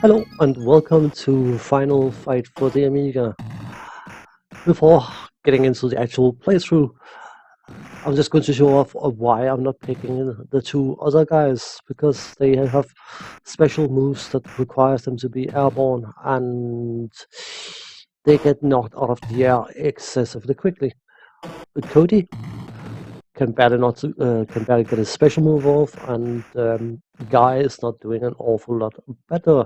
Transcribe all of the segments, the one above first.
Hello and welcome to Final Fight for the Amiga. Before getting into the actual playthrough, I'm just going to show off why I'm not picking the two other guys, because they have special moves that requires them to be airborne and they get knocked out of the air excessively quickly. But Cody can barely get a special move off, and Guy is not doing an awful lot better.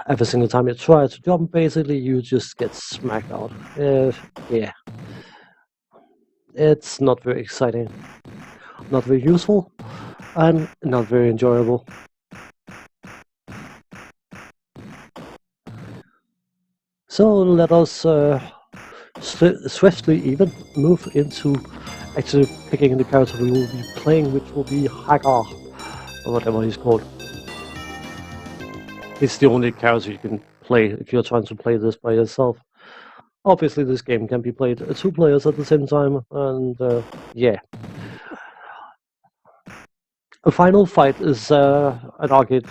Every single time you try to jump, basically, you just get smacked out. Yeah, it's not very exciting, not very useful, and not very enjoyable. So let us swiftly even move into actually picking the character we will be playing, which will be Hagar, or whatever he's called. He's the only character you can play if you're trying to play this by yourself. Obviously, this game can be played two players at the same time, and yeah. A Final Fight is an arcade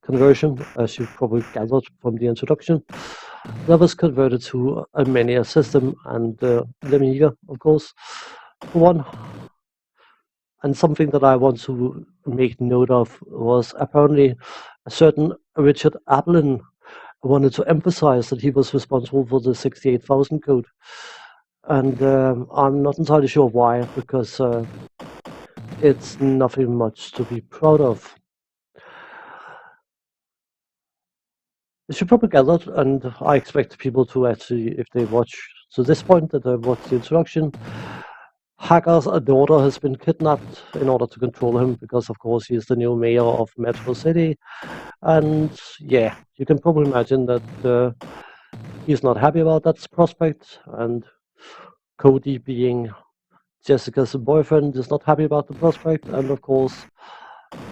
conversion, as you probably gathered from the introduction, that was converted to a Mania system and the Amiga, of course, for one. And something that I want to make note of was apparently a certain Richard Ablin wanted to emphasize that he was responsible for the 68,000 code. And I'm not entirely sure why, because it's nothing much to be proud of. It should probably gathered, and I expect people to actually, if they watch to this point, that they watch the introduction. Hagar's daughter has been kidnapped in order to control him, because of course he's the new mayor of Metro City, and yeah, you can probably imagine that he's not happy about that prospect, and Cody, being Jessica's boyfriend, is not happy about the prospect, and of course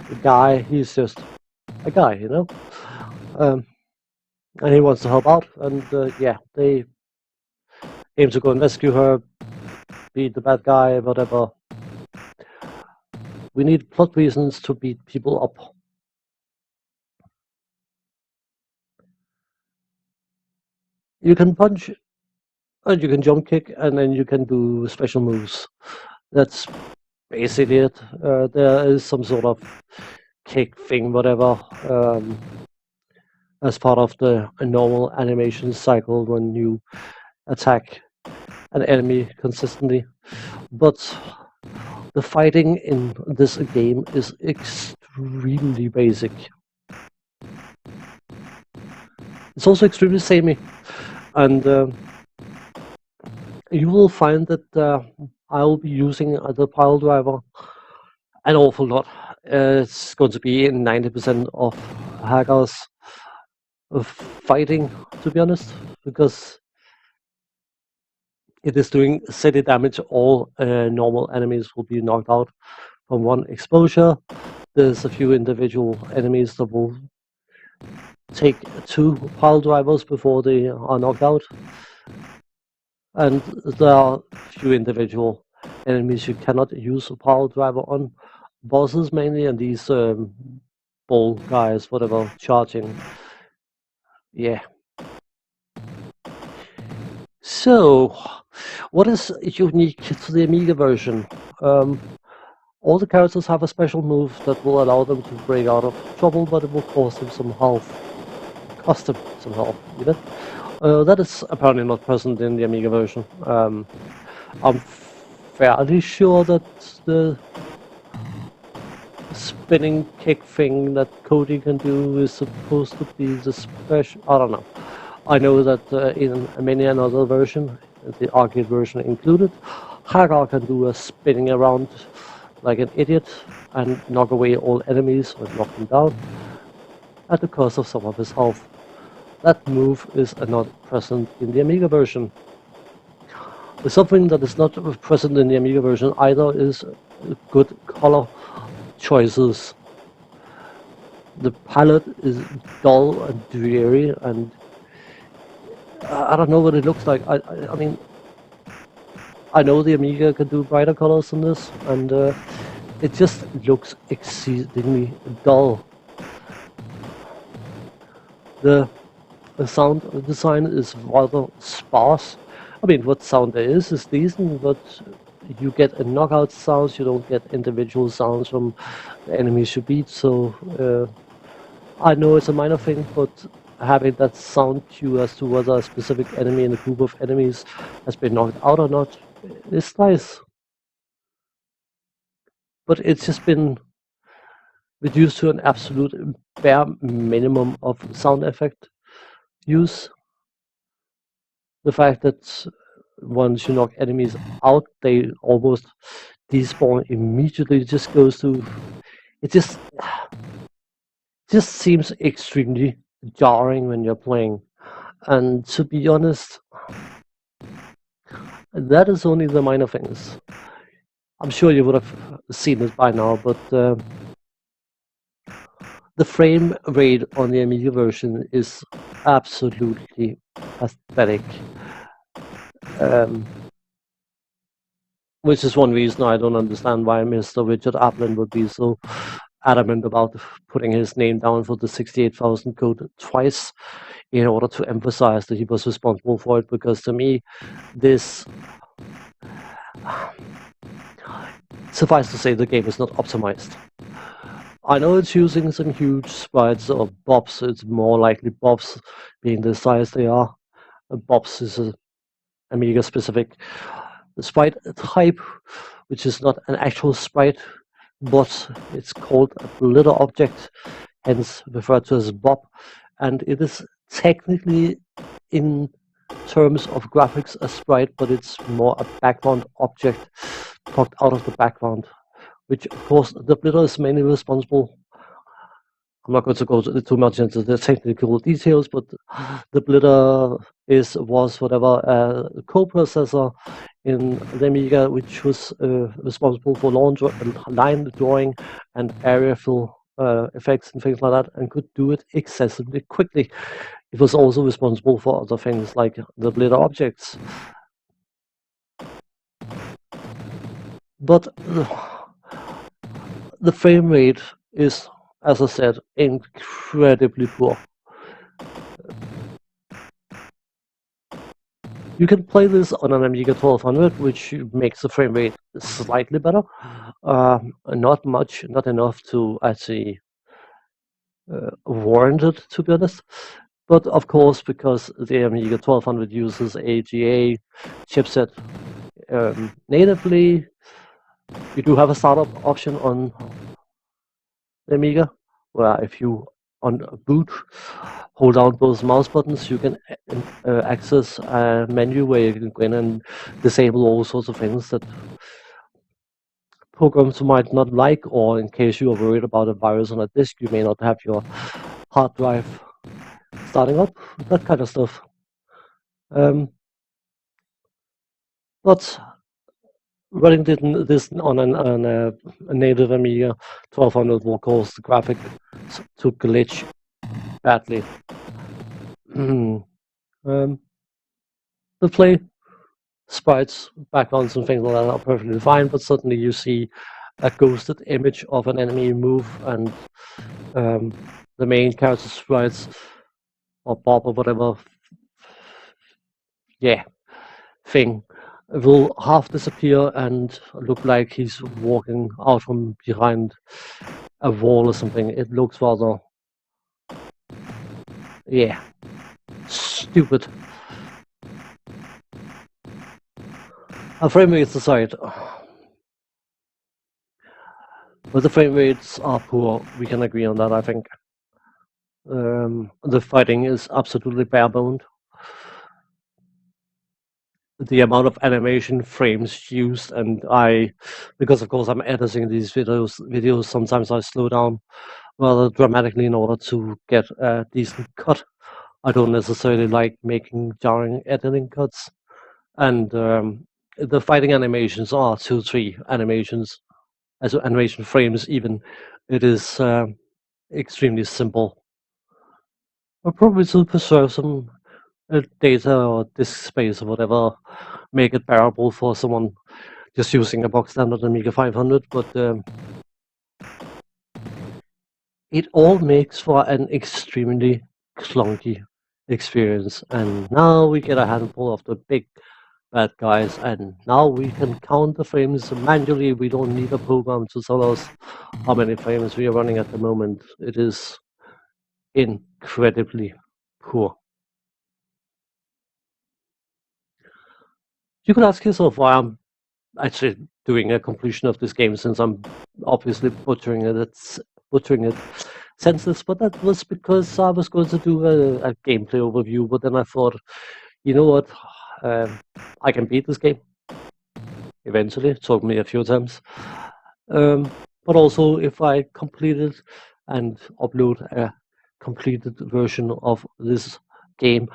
the guy, he's just a guy, you know? And he wants to help out, and yeah, they aim to go and rescue her, beat the bad guy, whatever. We need plot reasons to beat people up. You can punch, and you can jump kick, and then you can do special moves. That's basically it. There is some sort of kick thing, whatever, as part of the normal animation cycle when you attack an enemy consistently. But the fighting in this game is extremely basic. It's also extremely samey, and you will find that I will be using the pile driver an awful lot. It's going to be 90% of Hagar's fighting, to be honest, because it is doing steady damage. All normal enemies will be knocked out from one exposure. There's a few individual enemies that will take two pile drivers before they are knocked out. And there are a few individual enemies you cannot use a pile driver on. Bosses mainly, and these ball guys, whatever, charging. Yeah. So, what is unique to the Amiga version? All the characters have a special move that will allow them to break out of trouble, but it will cost them some health. Cost them some health, even. That is apparently not present in the Amiga version. I'm fairly sure that the spinning kick thing that Cody can do is supposed to be the special. I don't know. I know that in many another version, the arcade version included, Hagar can do a spinning around like an idiot and knock away all enemies or knock them down at the cost of some of his health. That move is not present in the Amiga version. Something that is not present in the Amiga version either is good color choices. The palette is dull and dreary, and I don't know what it looks like. I mean, I know the Amiga can do brighter colors than this, and it just looks exceedingly dull. The sound design is rather sparse. I mean, what sound there is decent, but you get a knockout sounds. You don't get individual sounds from the enemies you beat. So I know it's a minor thing, but having that sound cue as to whether a specific enemy in a group of enemies has been knocked out or not is nice. But it's just been reduced to an absolute bare minimum of sound effect use. The fact that once you knock enemies out, they almost despawn immediately just goes to it just seems extremely jarring when you're playing. And to be honest, that is only the minor things. I'm sure you would have seen it by now, but the frame rate on the Amiga version is absolutely pathetic. Which is one reason I don't understand why Mr. Richard Applin would be so adamant about putting his name down for the 68,000 code twice in order to emphasize that he was responsible for it, because to me, this suffice to say, the game is not optimized. I know it's using some huge sprites or bobs. It's more likely bobs being the size they are. Bobs is a Amiga specific sprite type, which is not an actual sprite, but it's called a blitter object, hence referred to as Bob, and it is technically, in terms of graphics, a sprite, but it's more a background object plucked out of the background, which of course the blitter is mainly responsible. I'm not going to go too much into the technical details, but the blitter was whatever a coprocessor in the Amiga, which was responsible for line drawing and area fill effects and things like that, and could do it excessively quickly. It was also responsible for other things like the blitter objects. But the frame rate is, as I said, incredibly poor. You can play this on an Amiga 1200, which makes the frame rate slightly better. Not much, not enough to actually warrant it, to be honest. But of course, because the Amiga 1200 uses AGA chipset natively, you do have a startup option on the Amiga, where if you on boot hold down both mouse buttons, you can access a menu where you can go in and disable all sorts of things that programs you might not like, or in case you are worried about a virus on a disk, you may not have your hard drive starting up, that kind of stuff. But running this on a native Amiga 1200 will cause the graphic to glitch badly. The play sprites, backgrounds, and things like that are perfectly fine, but suddenly you see a ghosted image of an enemy move, and the main character sprites, or Bob or whatever, thing, will half disappear and look like he's walking out from behind a wall or something. It looks rather, stupid. Frame rates aside, but the frame rates are poor. We can agree on that, I think. The fighting is absolutely bare-boned. The amount of animation frames used, and because of course I'm editing these videos, sometimes I slow down rather dramatically in order to get a decent cut. I don't necessarily like making jarring editing cuts, and the fighting animations are 2-3 animations, as animation frames even. It is extremely simple. I'll probably to preserve some data or disk space or whatever, make it bearable for someone just using a box standard Amiga 500, but it all makes for an extremely clunky experience. And now we get a handful of the big bad guys, and now we can count the frames manually. We don't need a program to tell us how many frames we are running at the moment. It is incredibly poor. You could ask yourself why I'm actually doing a completion of this game, since I'm obviously butchering it. It's butchering it senseless, but that was because I was going to do a gameplay overview. But then I thought, you know what, I can beat this game eventually. It took me a few times, but also if I complete it and upload a completed version of this game,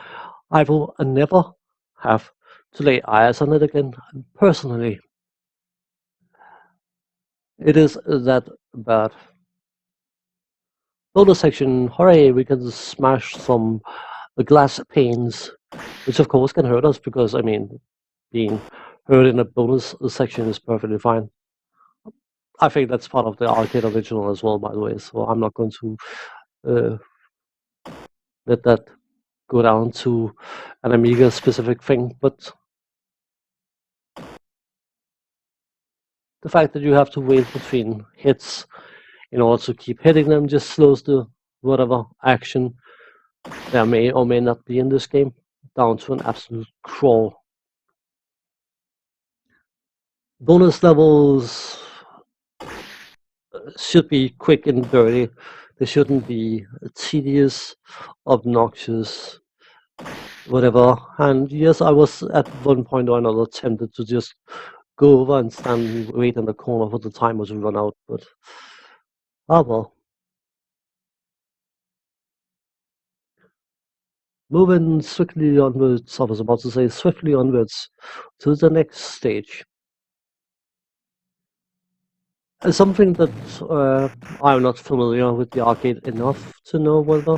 I will never have to lay eyes on it again. Personally, it is that bad. Bonus section, hooray, we can smash some glass panes, which of course can hurt us because, I mean, being hurt in a bonus section is perfectly fine. I think that's part of the arcade original as well, by the way, so I'm not going to let that go down to an Amiga specific thing, but the fact that you have to wait between hits in order to keep hitting them just slows the whatever action there may or may not be in this game down to an absolute crawl. Bonus levels should be quick and dirty. They shouldn't be tedious, obnoxious, whatever. And yes, I was at one point or another tempted to just go over and stand and wait in the corner for the timer to run out, but well. Moving swiftly onwards, I was about to say swiftly onwards to the next stage. Something that I'm not familiar with the arcade enough to know whether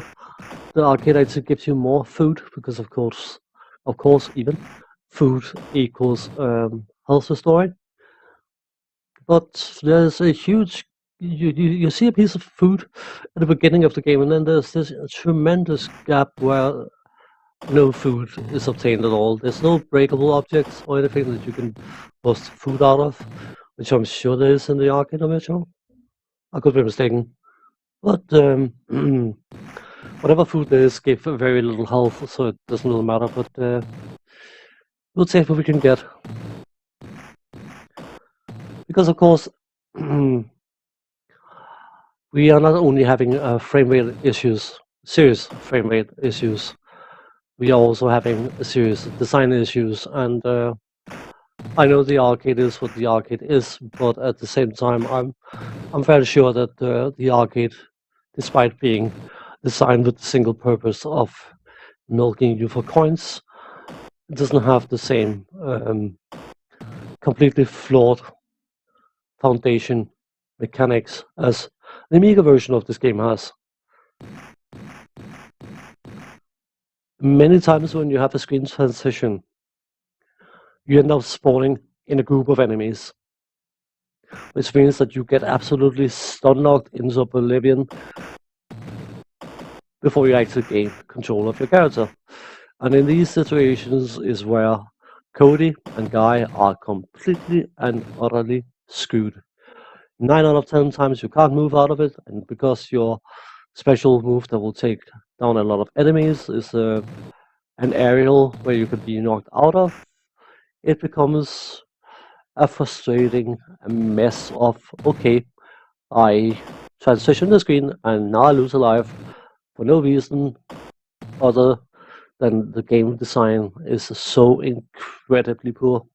the arcade actually gives you more food, because of course, even food equals health restoring. But there's a huge, you see a piece of food at the beginning of the game, and then there's this tremendous gap where no food is obtained at all. There's no breakable objects or anything that you can bust food out of, which I'm sure there is in the arcade original. I could be mistaken. But whatever food there is gave very little health, so it doesn't really matter. But we'll take what we can get. Because, of course, we are not only having frame rate issues, serious frame rate issues, we are also having serious design issues. And I know the arcade is what the arcade is, but at the same time, I'm fairly sure that the arcade, despite being designed with the single purpose of milking you for coins, it doesn't have the same completely flawed foundation mechanics as the Amiga version of this game has. Many times when you have a screen transition, you end up spawning in a group of enemies, which means that you get absolutely stun-locked into oblivion before you actually gain control of your character. And in these situations is where Cody and Guy are completely and utterly screwed. 9 out of 10 times you can't move out of it, and because your special move that will take down a lot of enemies is an aerial where you could be knocked out of, it becomes a frustrating mess of, okay, I transition the screen and now I lose a life for no reason other than the game design is so incredibly poor.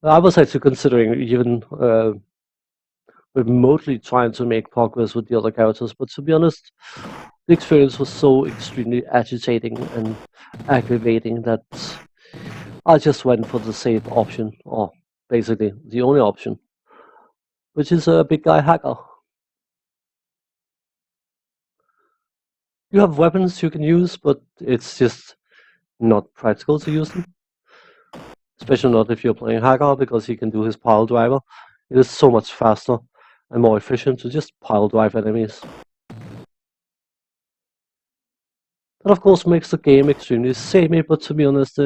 I was actually considering even remotely trying to make progress with the other characters, but to be honest, the experience was so extremely agitating and aggravating that I just went for the safe option, or basically the only option, which is a big guy hacker. You have weapons you can use, but it's just not practical to use them. Especially not if you're playing hacker, because he can do his pile driver. It is so much faster and more efficient to just pile drive enemies. That of course makes the game extremely samey, but to be honest,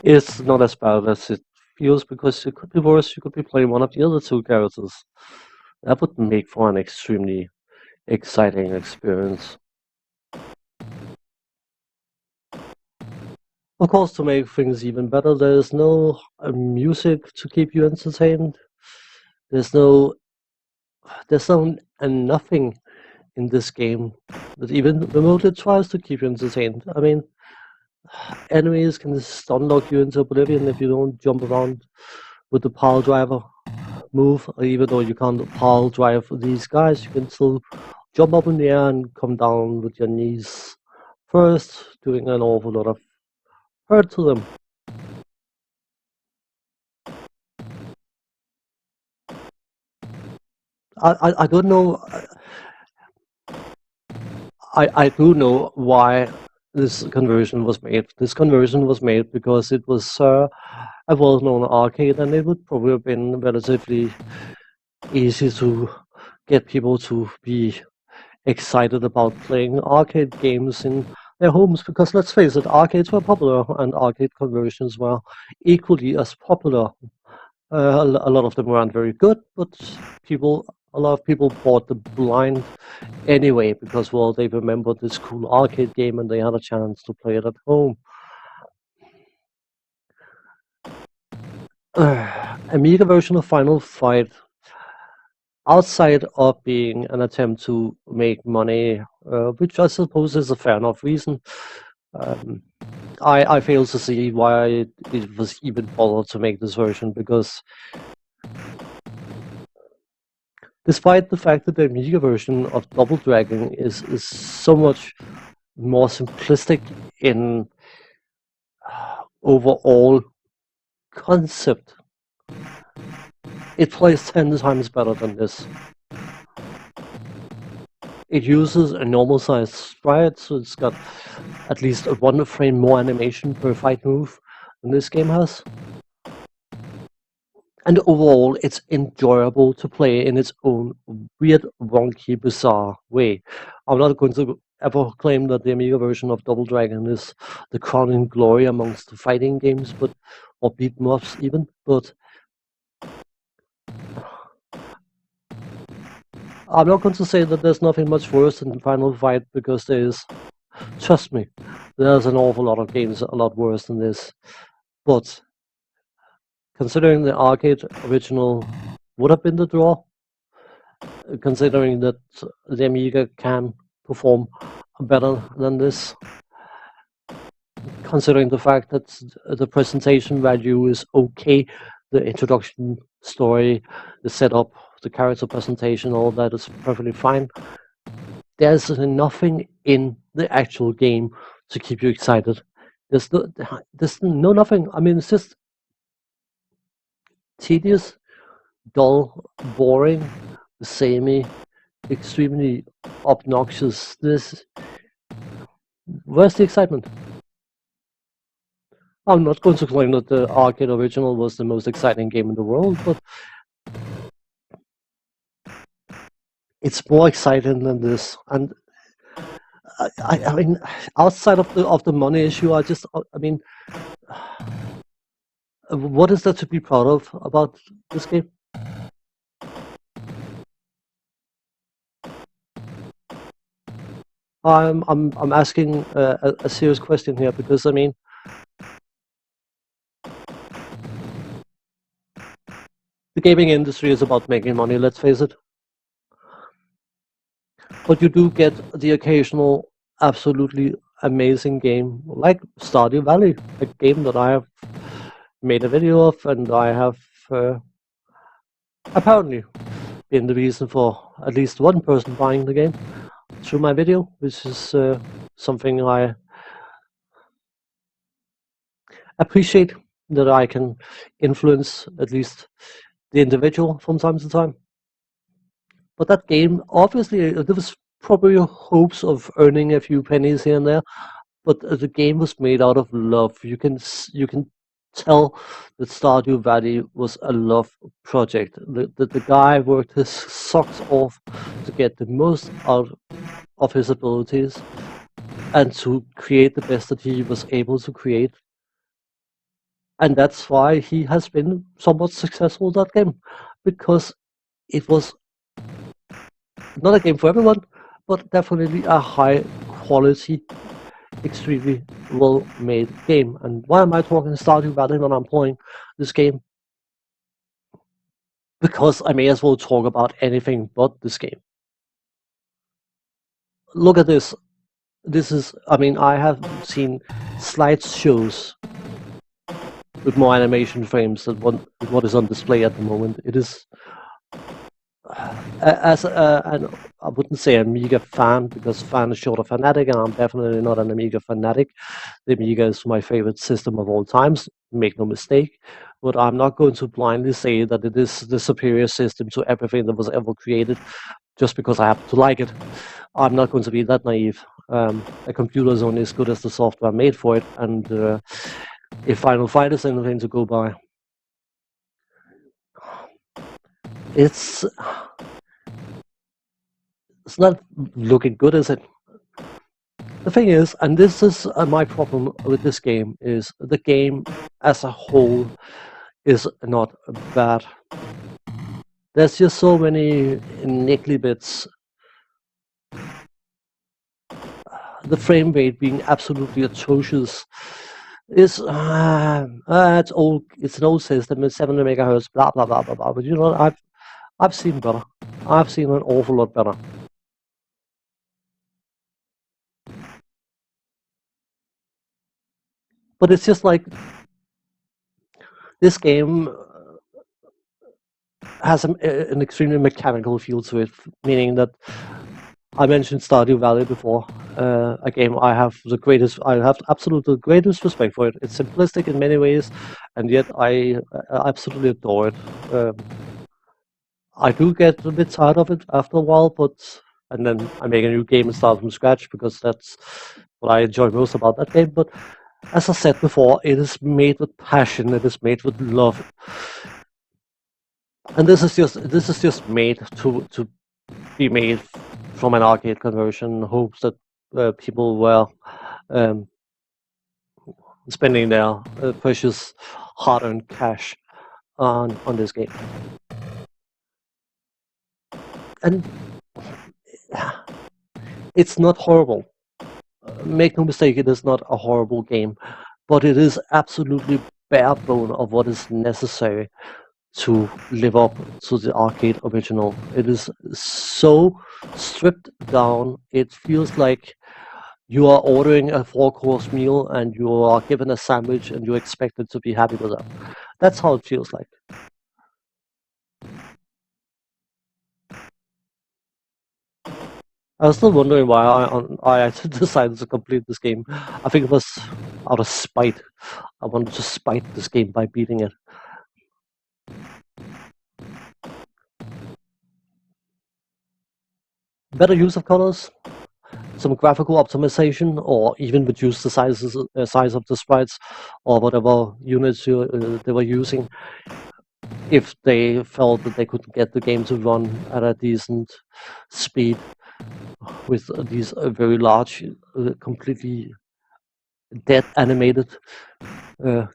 it's not as bad as it feels because it could be worse. You could be playing one of the other two characters. That would make for an extremely exciting experience. Of course, to make things even better, there's no music to keep you entertained. There's no, and nothing in this game that even remotely tries to keep you entertained. I mean, enemies can stun lock you into oblivion if you don't jump around with the pile driver move. Even though you can't pile drive these guys, you can still jump up in the air and come down with your knees first, doing an awful lot of hurt to them. I don't know. I do know why this conversion was made. This conversion was made because it was a well-known arcade, and it would probably have been relatively easy to get people to be excited about playing arcade games in their homes. Because let's face it, arcades were popular, and arcade conversions were equally as popular. A lot of them weren't very good, but a lot of people bought the blind anyway because, well, they remembered this cool arcade game and they had a chance to play it at home. Amiga version of Final Fight, outside of being an attempt to make money, which I suppose is a fair enough reason, um, I fail to see why it was even bothered to make this version, because despite the fact that the Amiga version of Double Dragon is so much more simplistic in overall concept, it plays 10 times better than this. It uses a normal sized sprite, so it's got at least one frame more animation per fight move than this game has. And overall, it's enjoyable to play in its own weird, wonky, bizarre way. I'm not going to ever claim that the Amiga version of Double Dragon is the crowning glory amongst the fighting games, or beat 'em ups even, but I'm not going to say that there's nothing much worse than Final Fight, because there is. Trust me, there's an awful lot of games a lot worse than this. But considering the arcade original would have been the draw, considering that the Amiga can perform better than this, considering the fact that the presentation value is okay, the introduction story, the setup, the character presentation, all that is perfectly fine. There's nothing in the actual game to keep you excited. There's no nothing. I mean, it's just tedious, dull, boring, samey, extremely obnoxious. Where's the excitement? I'm not going to claim that the arcade original was the most exciting game in the world, but it's more exciting than this. And I mean, outside of the money issue, I mean, what is there to be proud of about this game? I'm asking a serious question here, because I mean, the gaming industry is about making money. Let's face it. But you do get the occasional absolutely amazing game like Stardew Valley, a game that I have made a video of, and I have apparently been the reason for at least one person buying the game through my video, which is something I appreciate, that I can influence at least the individual from time to time. But that game, obviously, there was probably hopes of earning a few pennies here and there, but the game was made out of love. You can tell that Stardew Valley was a love project. The guy worked his socks off to get the most out of his abilities, and to create the best that he was able to create. And that's why he has been somewhat successful in that game, because it was not a game for everyone, but definitely a high quality, extremely well made game. And why am I talking Stardew Valley when I'm playing this game? Because I may as well talk about anything but this game. Look at this. This is, I mean, I have seen slideshows with more animation frames than what is on display at the moment. It is, as an, I wouldn't say Amiga fan, because fan is short of fanatic, and I'm definitely not an Amiga fanatic. The Amiga is my favorite system of all times, make no mistake. But I'm not going to blindly say that it is the superior system to everything that was ever created just because I happen to like it. I'm not going to be that naive. A computer is only as good as the software made for it, and if Final Fight is anything to go by, it's not looking good, is it? The thing is, and this is my problem with this game, is the game as a whole is not bad. There's just so many niggly bits. The frame rate being absolutely atrocious is it's old. It's an old system. It's 70 megahertz. Blah blah blah blah blah. But you know, I've seen better. I've seen an awful lot better. But it's just like this game has an extremely mechanical feel to it, meaning that I mentioned Stardew Valley before. A game I have absolutely the greatest respect for it. It's simplistic in many ways, and yet I absolutely adore it. I do get a bit tired of it after a while, and then I make a new game and start from scratch, because that's what I enjoy most about that game. But as I said before, it is made with passion. It is made with love, and this is just made to be made from an arcade conversion. Hopes that people were um, spending their precious hard-earned cash on this game, and it's not horrible. Make no mistake, it is not a horrible game, but it is absolutely bare bone of what is necessary to live up to the arcade original. It is so stripped down. It feels like you are ordering a 4-course meal and you are given a sandwich and you're expected to be happy with that. That's how it feels like. I was still wondering why I decided to complete this game. I think it was out of spite. I wanted to spite this game by beating it. Better use of colors, some graphical optimization, or even reduce the size of the sprites or whatever units they were using, if they felt that they could get the game to run at a decent speed with these very large, completely dead animated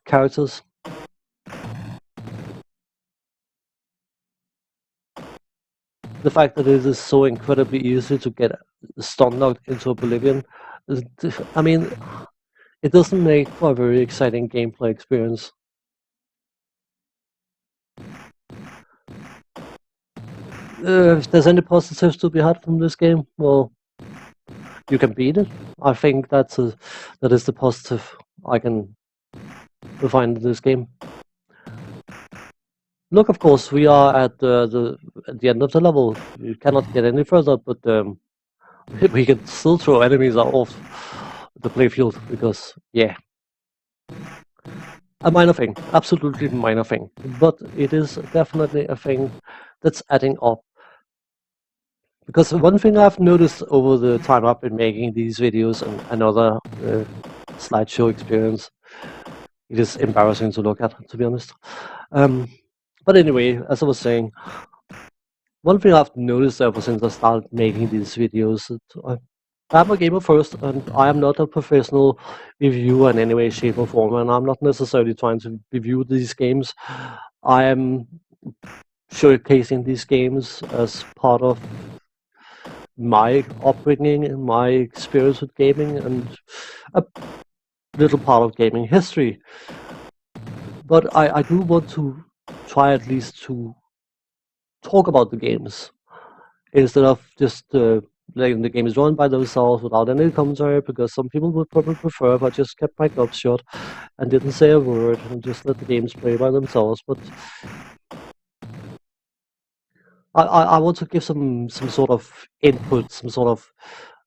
characters. The fact that it is so incredibly easy to get stun knocked into oblivion, I mean, it doesn't make for a very exciting gameplay experience. If there's any positives to be had from this game, well, you can beat it. I think that is the positive I can find in this game. Look, of course, we are at the end of the level. You cannot get any further, but we can still throw enemies off the playfield, because, yeah. A minor thing, absolutely minor thing, but it is definitely a thing that's adding up. Because one thing I've noticed over the time I've been making these videos and another slideshow experience, it is embarrassing to look at, to be honest. But anyway, as I was saying, one thing I've noticed ever since I started making these videos, I'm a gamer first, and I am not a professional reviewer in any way, shape, or form, and I'm not necessarily trying to review these games. I am showcasing these games as part of my upbringing and my experience with gaming and a little part of gaming history. But I do want to try at least to talk about the games instead of just letting the games run by themselves without any commentary, because some people would probably prefer if I just kept my mouth shut and didn't say a word and just let the games play by themselves. But I want to give some sort of input, some sort of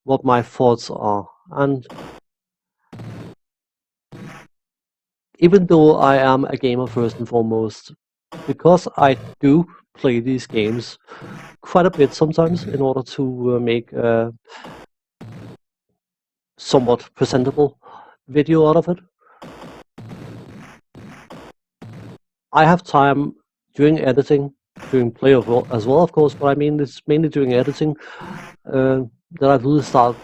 what my thoughts are. And even though I am a gamer first and foremost, because I do play these games quite a bit sometimes in order to make a somewhat presentable video out of it, I have time during editing, during play as well, of course, but I mean it's mainly during editing that I really start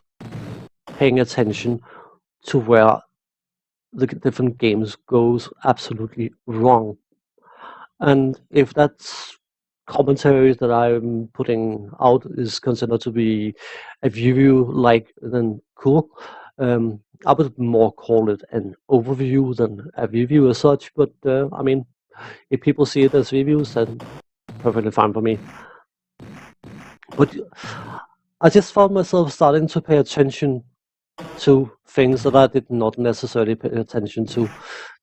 paying attention to where the different games goes absolutely wrong. And if that's commentary that I'm putting out is considered to be a review, like, then cool. I would more call it an overview than a review as such, but I mean, if people see it as reviews, then perfectly fine for me. But I just found myself starting to pay attention to things that I did not necessarily pay attention to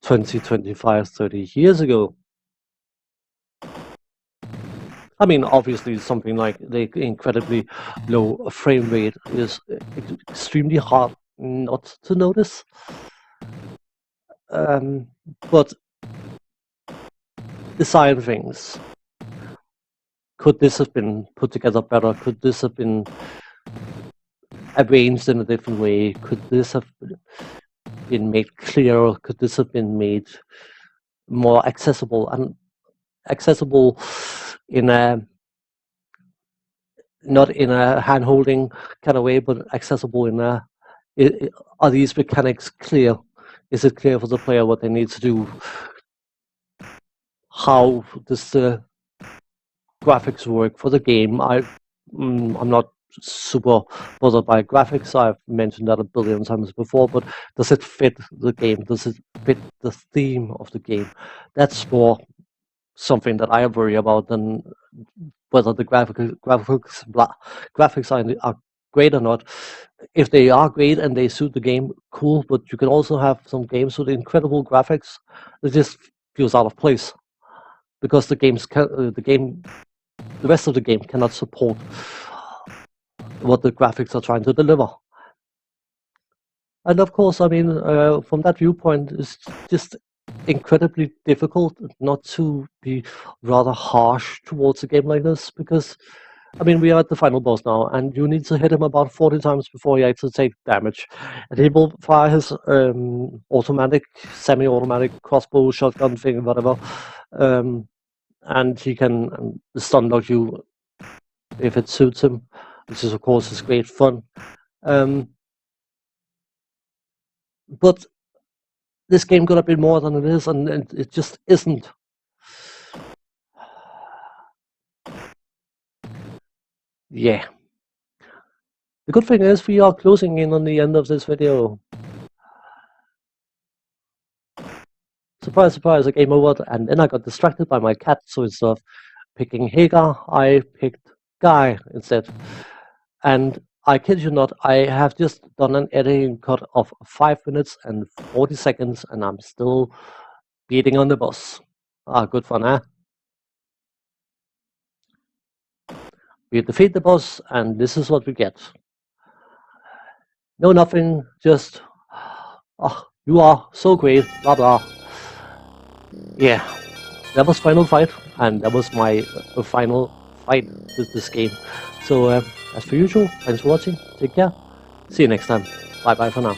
20, 25, 30 years ago. I mean, obviously, something like the incredibly low frame rate is extremely hard not to notice. But design things. Could this have been put together better? Could this have been arranged in a different way? Could this have been made clearer? Could this have been made more accessible? And accessible in a not in a hand-holding kind of way, but accessible in a are these mechanics clear? Is it clear for the player what they need to do? How does the graphics work for the game? I'm not super bothered by graphics. I've mentioned that a billion times before, but does it fit the game? Does it fit the theme of the game? That's more something that I worry about than whether the graphics are great or not. If they are great and they suit the game, cool. But you can also have some games with incredible graphics that just feels out of place because the rest of the game cannot support what the graphics are trying to deliver. And of course, I mean, from that viewpoint, it's just incredibly difficult not to be rather harsh towards a game like this, because I mean, we are at the final boss now, and you need to hit him about 40 times before he actually takes damage. And he will fire his automatic, semi-automatic crossbow, shotgun thing, whatever, and he can stun lock you if it suits him, which is of course is great fun. But this game could have been more than it is, and it just isn't. Yeah. The good thing is we are closing in on the end of this video. Surprise, surprise, I game over, and then I got distracted by my cat, so instead of picking Hagar, I picked Guy instead. And I kid you not, I have just done an editing cut of 5 minutes and 40 seconds, and I'm still beating on the boss. Ah, good fun, eh? We defeat the boss, and this is what we get. No, nothing, just, oh, you are so great, blah blah. Yeah, that was final fight, and that was my final fight with this game. So, as per usual, thanks for watching, take care, see you next time, bye bye for now.